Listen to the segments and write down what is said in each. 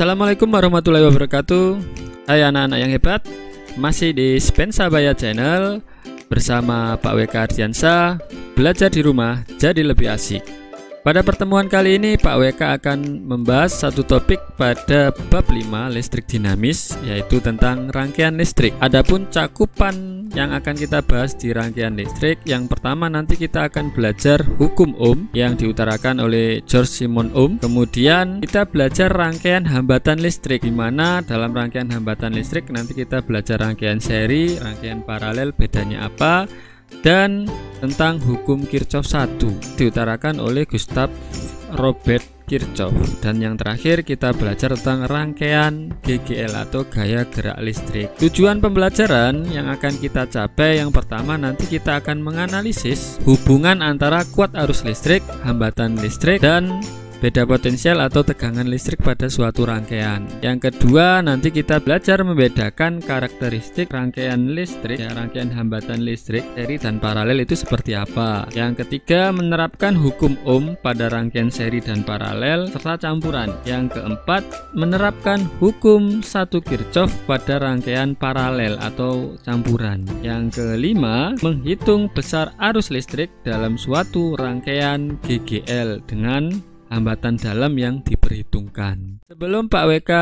Assalamualaikum warahmatullahi wabarakatuh. Hai anak-anak yang hebat, masih di Spensabaya Channel bersama Pak WK Ardiansa. Belajar di rumah jadi lebih asik. Pada pertemuan kali ini Pak WK akan membahas satu topik pada bab 5 listrik dinamis, yaitu tentang rangkaian listrik. Adapun cakupan yang akan kita bahas di rangkaian listrik, yang pertama nanti kita akan belajar hukum Ohm yang diutarakan oleh George Simon Ohm. Kemudian kita belajar rangkaian hambatan listrik, di mana dalam rangkaian hambatan listrik nanti kita belajar rangkaian seri, rangkaian paralel, bedanya apa, dan tentang hukum Kirchhoff 1 diutarakan oleh Gustav Robert Kirchhoff. Dan yang terakhir kita belajar tentang rangkaian GGL atau gaya gerak listrik. Tujuan pembelajaran yang akan kita capai, yang pertama nanti kita akan menganalisis hubungan antara kuat arus listrik, hambatan listrik, dan beda potensial atau tegangan listrik pada suatu rangkaian. Yang kedua, nanti kita belajar membedakan karakteristik rangkaian listrik, rangkaian hambatan listrik, seri dan paralel itu seperti apa. Yang ketiga, menerapkan hukum Ohm pada rangkaian seri dan paralel serta campuran. Yang keempat, menerapkan hukum 1 Kirchhoff pada rangkaian paralel atau campuran. Yang kelima, menghitung besar arus listrik dalam suatu rangkaian GGL dengan hambatan dalam yang diperhitungkan. Sebelum Pak WK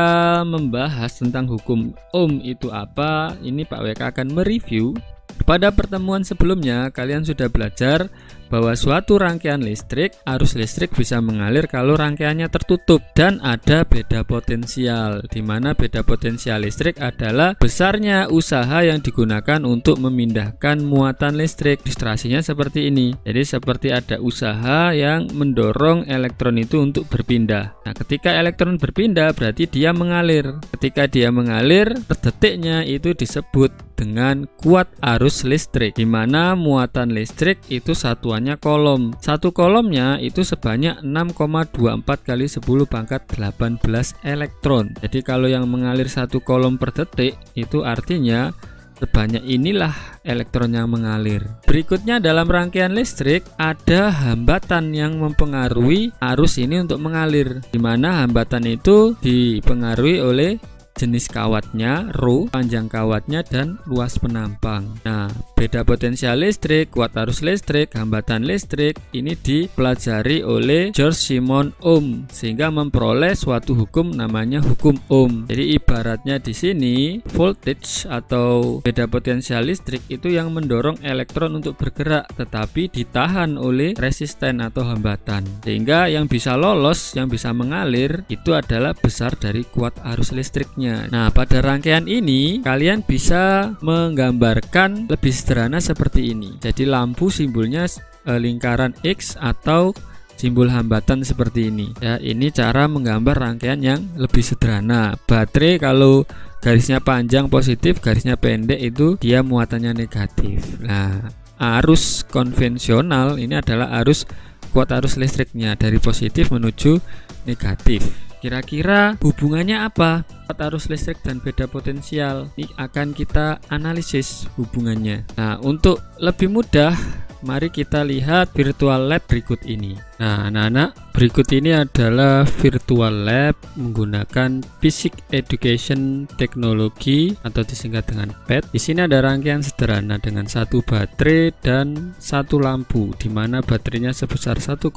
membahas tentang hukum Ohm itu apa, ini Pak WK akan mereview. Pada pertemuan sebelumnya kalian sudah belajar bahwa suatu rangkaian listrik, arus listrik bisa mengalir kalau rangkaiannya tertutup dan ada beda potensial, di mana beda potensial listrik adalah besarnya usaha yang digunakan untuk memindahkan muatan listrik. Ilustrasinya seperti ini. Jadi seperti ada usaha yang mendorong elektron itu untuk berpindah. Nah, ketika elektron berpindah berarti dia mengalir. Ketika dia mengalir, per detiknya itu disebut dengan kuat arus listrik, di mana muatan listrik itu satuannya kolom. Satu kolomnya itu sebanyak 6,24 kali 10 pangkat 18 elektron. Jadi kalau yang mengalir satu kolom per detik itu artinya sebanyak inilah elektron yang mengalir. Berikutnya, dalam rangkaian listrik ada hambatan yang mempengaruhi arus ini untuk mengalir, di mana hambatan itu dipengaruhi oleh jenis kawatnya, rho, panjang kawatnya, dan luas penampang. Nah, beda potensial listrik, kuat arus listrik, hambatan listrik ini dipelajari oleh George Simon Ohm sehingga memperoleh suatu hukum namanya hukum Ohm. Jadi ibaratnya di sini voltage atau beda potensial listrik itu yang mendorong elektron untuk bergerak, tetapi ditahan oleh resisten atau hambatan, sehingga yang bisa lolos, yang bisa mengalir itu adalah besar dari kuat arus listriknya. Nah, pada rangkaian ini kalian bisa menggambarkan lebih sederhana seperti ini. Jadi lampu simbolnya lingkaran X atau simbol hambatan seperti ini. Ya, ini cara menggambar rangkaian yang lebih sederhana. Baterai kalau garisnya panjang positif, garisnya pendek itu dia muatannya negatif. Nah, arus konvensional ini adalah arus kuat arus listriknya dari positif menuju negatif. Kira-kira hubungannya apa? Kuat arus listrik dan beda potensial ini akan kita analisis hubungannya. Nah, untuk lebih mudah, mari kita lihat virtual lab berikut ini. Nah, anak-anak, berikut ini adalah virtual lab menggunakan Physics Education Technology atau disingkat dengan PET. Di sini ada rangkaian sederhana dengan satu baterai dan satu lampu, di mana baterainya sebesar 1,5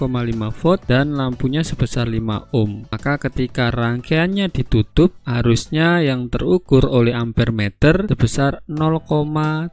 volt dan lampunya sebesar 5 ohm. Maka ketika rangkaiannya ditutup, arusnya yang terukur oleh ampermeter sebesar 0,30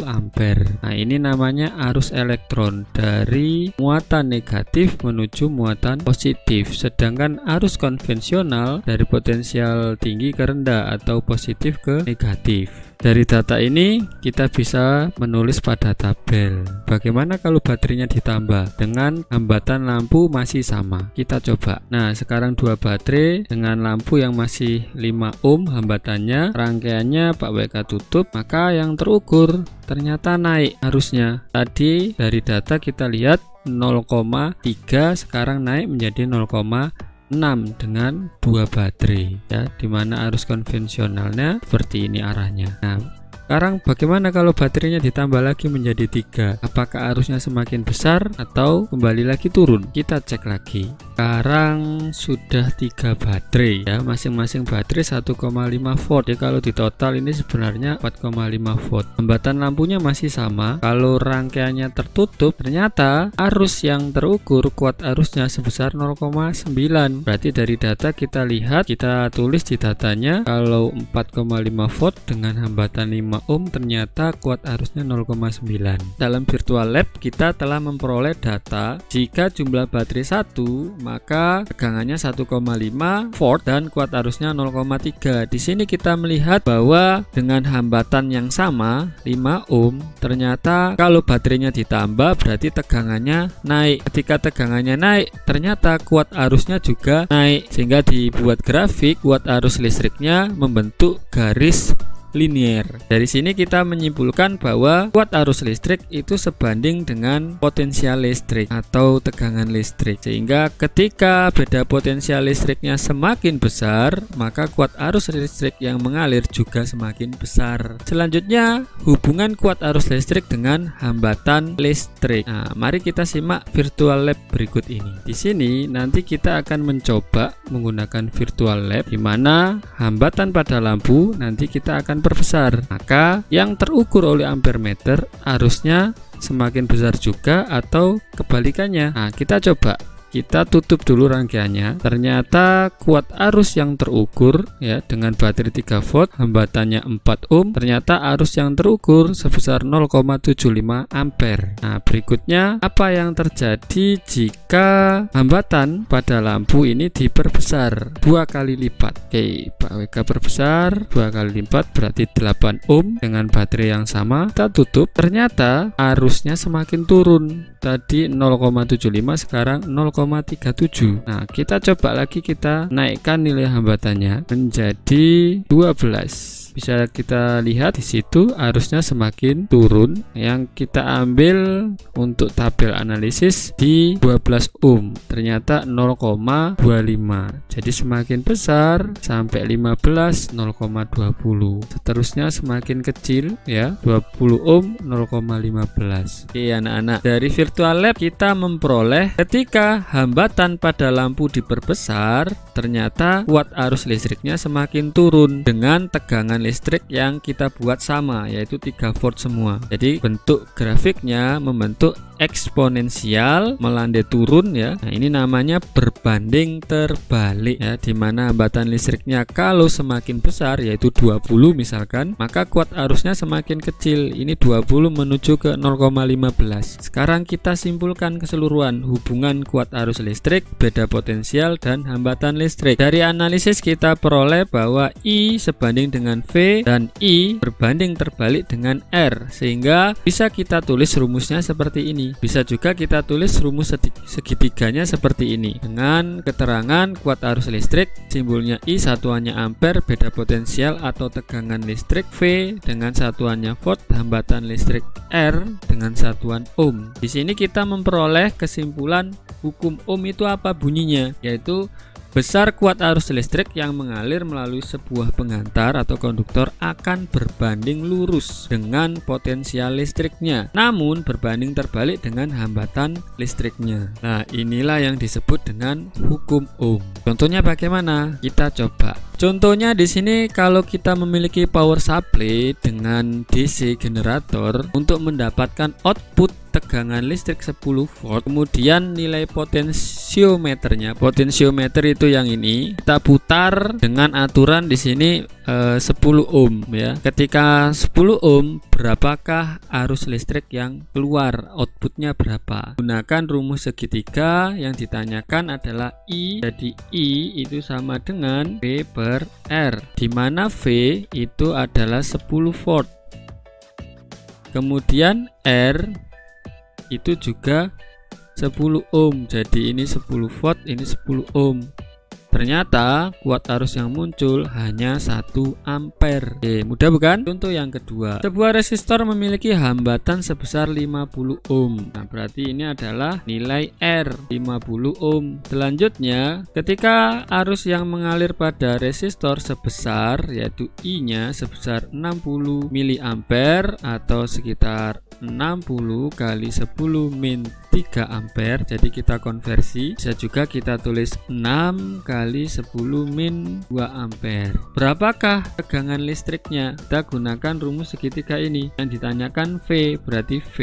ampere. Nah, ini namanya arus elektron dari muatan negatif menuju muatan positif, sedangkan arus konvensional dari potensial tinggi ke rendah atau positif ke negatif. Dari data ini kita bisa menulis pada tabel. Bagaimana kalau baterainya ditambah dengan hambatan lampu masih sama? Kita coba. Nah, sekarang dua baterai dengan lampu yang masih 5 ohm hambatannya, rangkaiannya Pak WK tutup, maka yang terukur ternyata naik arusnya. Tadi dari data kita lihat 0,3, sekarang naik menjadi 0,6 dengan dua baterai, ya, dimana arus konvensionalnya seperti ini arahnya. Nah, sekarang bagaimana kalau baterainya ditambah lagi menjadi 3? Apakah arusnya semakin besar atau kembali lagi turun? Kita cek lagi. sekarang sudah 3 baterai ya, masing-masing baterai 1,5 volt ya. Kalau di total ini sebenarnya 4,5 volt. Hambatan lampunya masih sama. Kalau rangkaiannya tertutup, ternyata arus yang terukur kuat arusnya sebesar 0,9. Berarti dari data kita lihat, kita tulis di datanya, kalau 4,5 volt dengan hambatan 5 ohm ternyata kuat arusnya 0,9. Dalam virtual lab kita telah memperoleh data jika jumlah baterai 1, maka tegangannya 1,5 volt dan kuat arusnya 0,3. Di sini kita melihat bahwa dengan hambatan yang sama 5 ohm, ternyata kalau baterainya ditambah berarti tegangannya naik. Ketika tegangannya naik, ternyata kuat arusnya juga naik, sehingga dibuat grafik kuat arus listriknya membentuk garis linier. Dari sini kita menyimpulkan bahwa kuat arus listrik itu sebanding dengan potensial listrik atau tegangan listrik, sehingga ketika beda potensial listriknya semakin besar, maka kuat arus listrik yang mengalir juga semakin besar. Selanjutnya, hubungan kuat arus listrik dengan hambatan listrik. Nah, mari kita simak virtual lab berikut ini. Di sini nanti kita akan mencoba menggunakan virtual lab di mana hambatan pada lampu nanti kita akan perbesar, maka yang terukur oleh ampere meter arusnya semakin besar juga atau kebalikannya. Nah, kita coba. Kita tutup dulu rangkaiannya. Ternyata kuat arus yang terukur ya dengan baterai 3 volt, hambatannya 4 ohm, ternyata arus yang terukur sebesar 0,75 ampere. Nah, berikutnya apa yang terjadi jika hambatan pada lampu ini diperbesar 2 kali lipat? Oke, Pak WK perbesar 2 kali lipat berarti 8 ohm dengan baterai yang sama. Kita tutup. Ternyata arusnya semakin turun. Tadi 0,75, sekarang 0,37. Nah, kita coba lagi, kita naikkan nilai hambatannya menjadi 12. Bisa kita lihat di situ arusnya semakin turun. Yang kita ambil untuk tabel analisis di 12 ohm, ternyata 0,25. Jadi semakin besar sampai 15 0,20. Seterusnya semakin kecil ya, 20 ohm 0,15. Oke anak-anak, dari virtual lab kita memperoleh ketika hambatan pada lampu diperbesar, ternyata kuat arus listriknya semakin turun dengan tegangan listrik yang kita buat sama, yaitu 3 volt semua. Jadi bentuk grafiknya membentuk eksponensial melandai turun ya. Nah, ini namanya berbanding terbalik ya, di mana hambatan listriknya kalau semakin besar yaitu 20 misalkan, maka kuat arusnya semakin kecil. Ini 20 menuju ke 0,15. Sekarang kita simpulkan keseluruhan hubungan kuat arus listrik, beda potensial dan hambatan listrik. Dari analisis kita peroleh bahwa I sebanding dengan V dan I berbanding terbalik dengan R, sehingga bisa kita tulis rumusnya seperti ini. Bisa juga kita tulis rumus segitiganya seperti ini dengan keterangan kuat arus listrik simbolnya I satuannya ampere, beda potensial atau tegangan listrik V dengan satuannya volt, hambatan listrik R dengan satuan ohm. Di sini kita memperoleh kesimpulan hukum ohm itu apa bunyinya, yaitu besar kuat arus listrik yang mengalir melalui sebuah pengantar atau konduktor akan berbanding lurus dengan potensial listriknya, namun berbanding terbalik dengan hambatan listriknya. Nah, inilah yang disebut dengan hukum ohm. Contohnya bagaimana? Kita coba. Contohnya di sini kalau kita memiliki power supply dengan DC generator untuk mendapatkan output tegangan listrik 10 volt, kemudian nilai potensiometernya, potensiometer itu yang ini, kita putar dengan aturan di sini 10 ohm ya. Ketika 10 ohm, berapakah arus listrik yang keluar, outputnya berapa? Gunakan rumus segitiga, yang ditanyakan adalah I, jadi I itu sama dengan V per R, di mana V itu adalah 10 volt, kemudian R itu juga 10 ohm. Jadi ini 10 volt, ini 10 ohm. Ternyata kuat arus yang muncul hanya 1 ampere. Oke, mudah bukan? Contoh yang kedua, sebuah resistor memiliki hambatan sebesar 50 ohm. Nah, berarti ini adalah nilai R, 50 ohm. Selanjutnya, ketika arus yang mengalir pada resistor sebesar, yaitu I-nya sebesar 60 mA atau sekitar 60 kali 10 min 3 ampere. Jadi kita konversi, bisa juga kita tulis 6 kali 10 min 2 ampere. Berapakah tegangan listriknya? Kita gunakan rumus segitiga ini. Yang ditanyakan V, berarti V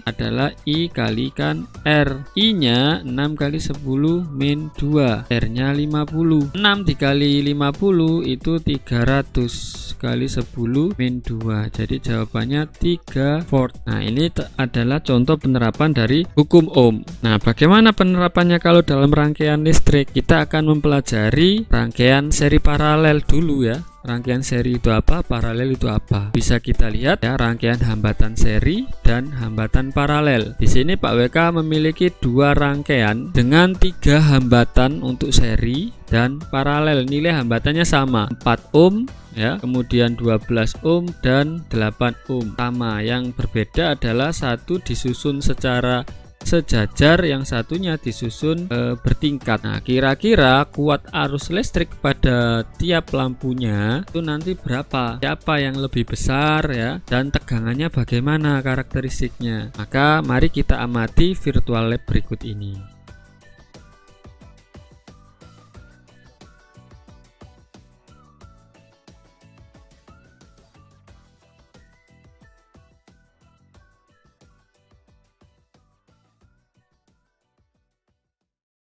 adalah I kalikan R. I-nya 6 kali 10 min 2, R-nya 50. 6 dikali 50 itu 300 kali 10 min 2. Jadi jawabannya 3 volt. Nah, ini adalah contoh penerapan dari hukum Ohm. Nah, bagaimana penerapannya kalau dalam rangkaian listrik? Kita akan mempelajari rangkaian seri paralel dulu ya. Rangkaian seri itu apa? Paralel itu apa? Bisa kita lihat ya, rangkaian hambatan seri dan hambatan paralel. Di sini Pak WK memiliki 2 rangkaian dengan 3 hambatan untuk seri dan paralel. Nilai hambatannya sama, 4 ohm ya, kemudian 12 ohm dan 8 ohm. Sama, yang berbeda adalah satu disusun secara sejajar, yang satunya disusun bertingkat. Nah, kira-kira kuat arus listrik pada tiap lampunya itu nanti berapa? Siapa yang lebih besar ya? Dan tegangannya bagaimana karakteristiknya? Maka mari kita amati virtual lab berikut ini.